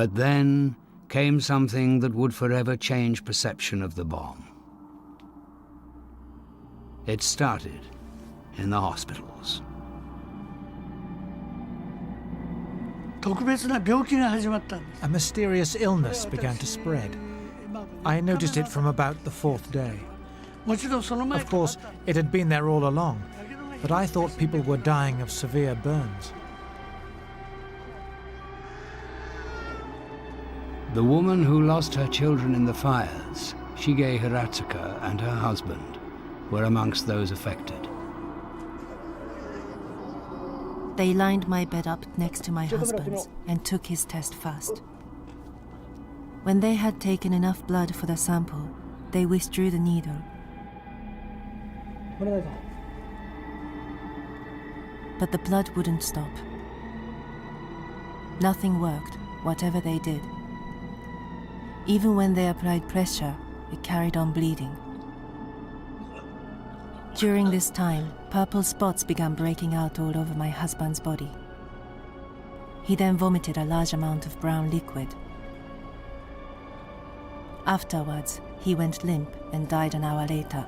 But then came something that would forever change perception of the bomb. It started in the hospitals. A mysterious illness began to spread. I noticed it from about the fourth day. Of course, it had been there all along, but I thought people were dying of severe burns. The woman who lost her children in the fires, Shige Hiratsuka, and her husband were amongst those affected. They lined my bed up next to my husband's and took his test first. When they had taken enough blood for the sample, they withdrew the needle. But the blood wouldn't stop. Nothing worked, whatever they did. Even when they applied pressure, it carried on bleeding. During this time, purple spots began breaking out all over my husband's body. He then vomited a large amount of brown liquid. Afterwards, he went limp and died an hour later.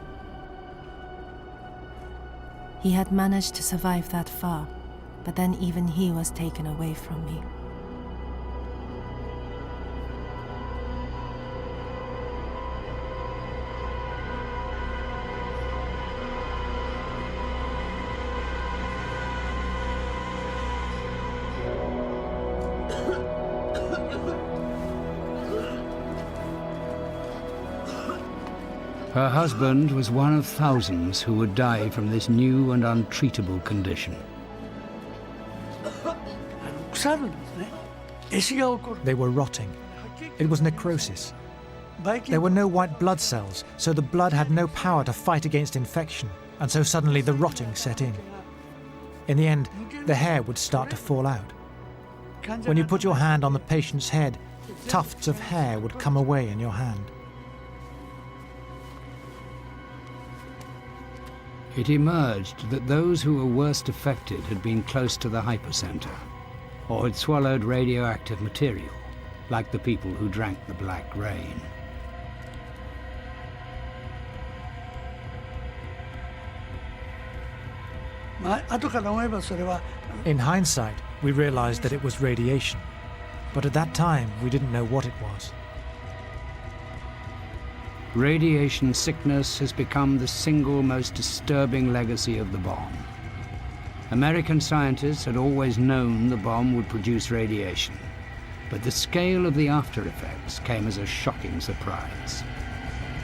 He had managed to survive that far, but then even he was taken away from me. Her husband was one of thousands who would die from this new and untreatable condition. They were rotting. It was necrosis. There were no white blood cells, so the blood had no power to fight against infection, and so suddenly the rotting set in. In the end, the hair would start to fall out. When you put your hand on the patient's head, tufts of hair would come away in your hand. It emerged that those who were worst affected had been close to the hypocenter, or had swallowed radioactive material, like the people who drank the black rain. In hindsight, we realized that it was radiation, but at that time we didn't know what it was. Radiation sickness has become the single most disturbing legacy of the bomb. American scientists had always known the bomb would produce radiation, but the scale of the after effects came as a shocking surprise.